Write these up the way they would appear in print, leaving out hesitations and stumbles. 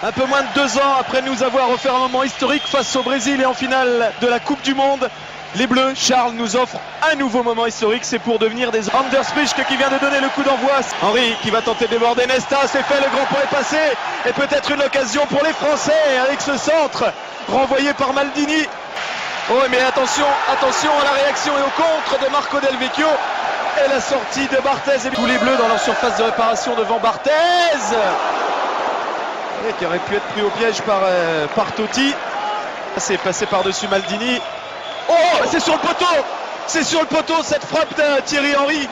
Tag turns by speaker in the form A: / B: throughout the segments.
A: Un peu moins de 2 ans après nous avoir offert un moment historique face au Brésil et en finale de la Coupe du Monde, les Bleus, Charles, nous offrent un nouveau moment historique. C'est pour devenir des Anders Prischke qui vient de donner le coup d'envoi. Henry qui va tenter de déborder Nesta, c'est fait, le grand point est passé. Et peut-être une occasion pour les Français avec ce centre renvoyé par Maldini. Oh mais attention à la réaction et au contre de Marco Del Vecchio. Et la sortie de Barthez. Et tous les Bleus dans leur surface de réparation devant Barthez. Et qui aurait pu être pris au piège par Totti. C'est passé par-dessus Maldini. Oh, c'est sur le poteau! C'est sur le poteau cette frappe de Thierry Henry.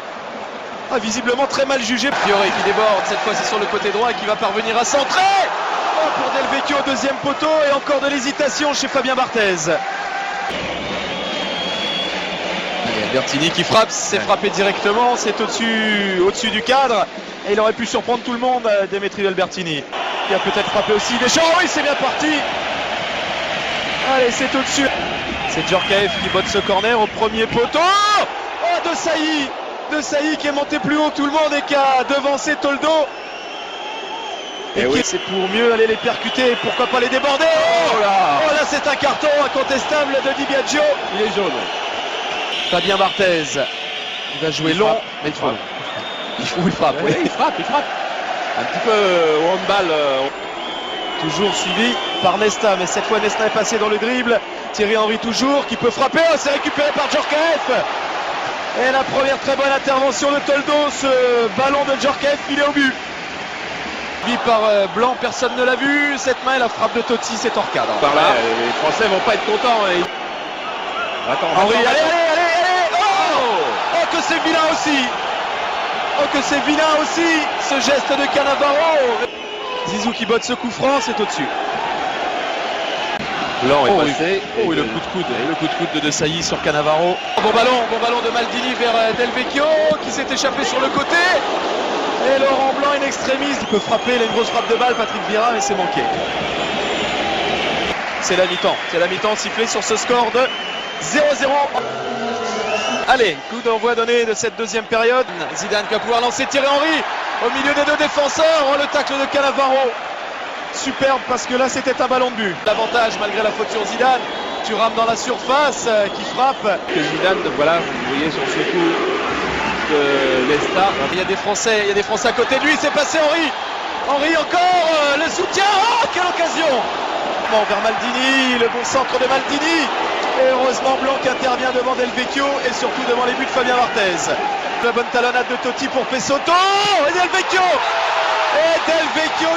A: Ah, visiblement très mal jugé. Fiore qui déborde, cette fois c'est sur le côté droit et qui va parvenir à centrer. Oh, pour Del Vecchio, deuxième poteau et encore de l'hésitation chez Fabien Barthez. Albertini qui frappe, c'est frappé directement, c'est au-dessus du cadre. Et il aurait pu surprendre tout le monde, Demetrio Albertini. Qui a peut-être frappé aussi Deschamps. Oui, c'est bien parti. Allez, c'est au-dessus. C'est Djorkaeff qui botte ce corner au premier poteau. Oh, De Sailly qui est monté plus haut tout le monde et qui a devancé Toldo. Et oui. C'est pour mieux aller les percuter, pourquoi pas les déborder. Oh là, c'est un carton incontestable de Di Biagio.
B: Il est jaune.
A: Fabien Barthez. Il va jouer long, mais il frappe.
B: Oui, il frappe. Un petit peu au handball.
A: Toujours suivi par Nesta, mais cette fois Nesta est passé dans le dribble. Thierry Henry toujours, qui peut frapper. Oh, c'est récupéré par Djorkaeff. Et la première très bonne intervention de Toldo. Ce ballon de Djorkaeff, il est au but. Suivi par Blanc, personne ne l'a vu. Cette main et la frappe de Totti, c'est hors cadre.
B: Par là, les Français vont pas être contents.
A: Henry, allez. Oh, que c'est vilain aussi. Ce geste de Cannavaro. Zizou qui botte ce coup franc, c'est au-dessus.
B: Blanc est passé.
A: Oh, et le coup de coude de Sailly sur Cannavaro. Bon ballon de Maldini vers Del Vecchio qui s'est échappé sur le côté. Et Laurent Blanc in extremis. Il peut frapper, il a une grosse frappe de balle, Patrick Vieira, mais c'est manqué. C'est la mi-temps sifflée sur ce score de 0-0. Allez, coup d'envoi donné de cette deuxième période. Zidane qui va pouvoir lancer Thierry Henry au milieu des deux défenseurs. Oh, le tacle de Cannavaro. Superbe parce que là c'était un ballon de but. L'avantage malgré la faute sur Zidane. Thuram dans la surface qui frappe.
B: Que Zidane, voilà, vous voyez sur ce coup de Nesta.
A: Il y a des Français à côté de lui. C'est passé Henry encore. Le soutien. Oh, quelle occasion. Bon, vers Maldini, le bon centre de Maldini. Et heureusement Blanc qui intervient devant Del Vecchio et surtout devant les buts de Fabien Barthez. La bonne talonnade de Totti pour Pessotto. Et Del Vecchio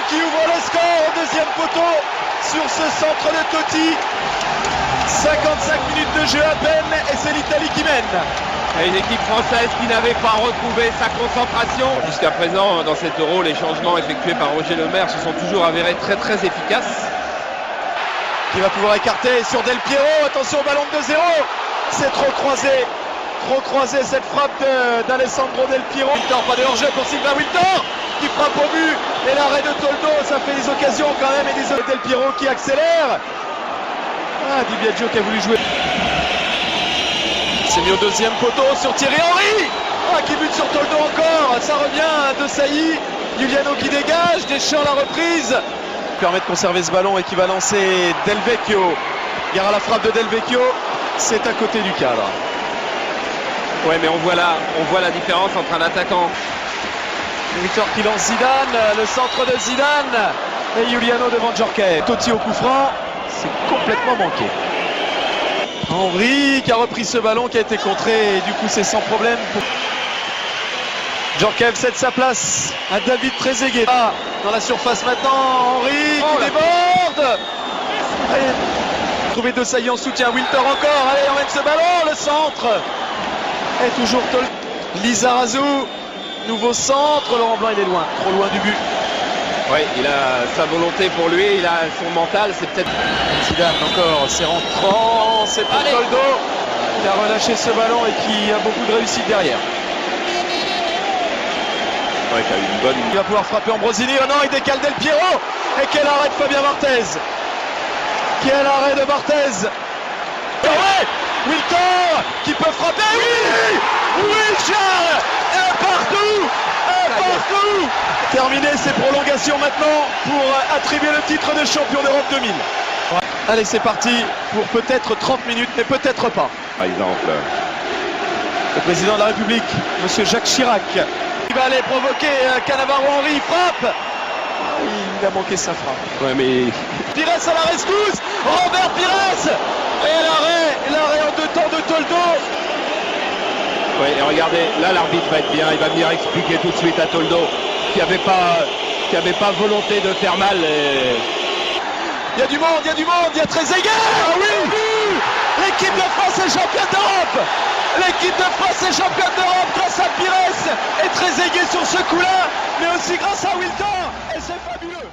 A: qui ouvre le score au deuxième poteau sur ce centre de Totti. 55 minutes de jeu à peine et c'est l'Italie qui mène.
B: Et une équipe française qui n'avait pas retrouvé sa concentration. Jusqu'à présent, dans cet Euro, les changements effectués par Roger Lemaire se sont toujours avérés très très efficaces.
A: Qui va pouvoir écarter sur Del Piero. Attention au ballon de 2-0. C'est trop croisé cette frappe d'Alessandro Del Piero. Wiltor, pas de hors-jeu pour Sylvain Wiltor qui frappe au but. Et l'arrêt de Toldo, ça fait des occasions quand même. Et des Del Piero qui accélère. Ah, Di Biagio qui a voulu jouer. C'est mis au deuxième poteau sur Thierry Henry. Ah, qui bute sur Toldo encore. Ça revient de Sailly. Giuliano qui dégage. Deschamps la reprise. Permet de conserver ce ballon et qui va lancer Del Vecchio. Il y aura la frappe de Del Vecchio. C'est à côté du cadre.
B: Ouais, mais on voit la différence entre un attaquant.
A: Victor qui lance Zidane, le centre de Zidane et Giuliano devant Djorkaeff. Totti au coup franc, c'est complètement manqué. Henry qui a repris ce ballon qui a été contré et du coup c'est sans problème. Djorkaeff cède sa place à David Trezeguet. Dans la surface maintenant, Henry qui déborde. Trouver De Sailly en soutien, Wiltor encore, allez emmène ce ballon, le centre. Et toujours Lizarazu, nouveau centre, Laurent Blanc il est loin, trop loin du but.
B: Oui, il a sa volonté pour lui, il a son mental, c'est peut-être...
A: Zidane encore, c'est rentrant, c'est pour Toldo qui a relâché ce ballon et qui a beaucoup de réussite derrière.
B: Ouais, qui a eu une bonne...
A: Il va pouvoir frapper Ambrosini, oh non, il décale Del Piero. Et quel arrêt de Fabien Barthez. Quel arrêt de Barthez. Oh ouais, Wiltor qui peut frapper, oui Charles. Un partout. Un partout. Terminé ces prolongations maintenant pour attribuer le titre de champion d'Europe 2000. Allez, c'est parti pour peut-être 30 minutes, mais peut-être pas.
B: Par exemple.
A: Le président de la République, monsieur Jacques Chirac, il va aller provoquer Cannavaro Henry, il frappe. Il a manqué sa frappe.
B: Ouais, mais
A: Pires à la rescousse, Robert Pires. Et l'arrêt en deux temps de Toldo.
B: ouais, et regardez, là l'arbitre va être bien, il va venir expliquer tout de suite à Toldo qu'il n'y avait pas volonté de faire mal.
A: Il y a du monde, il y a Trezeguet. Ah oui. L'équipe de France est championne d'Europe. L'équipe de France est championne d'Europe grâce à Pires et Trezeguet sur ce coup-là, mais aussi grâce à Wilton. Et c'est fabuleux.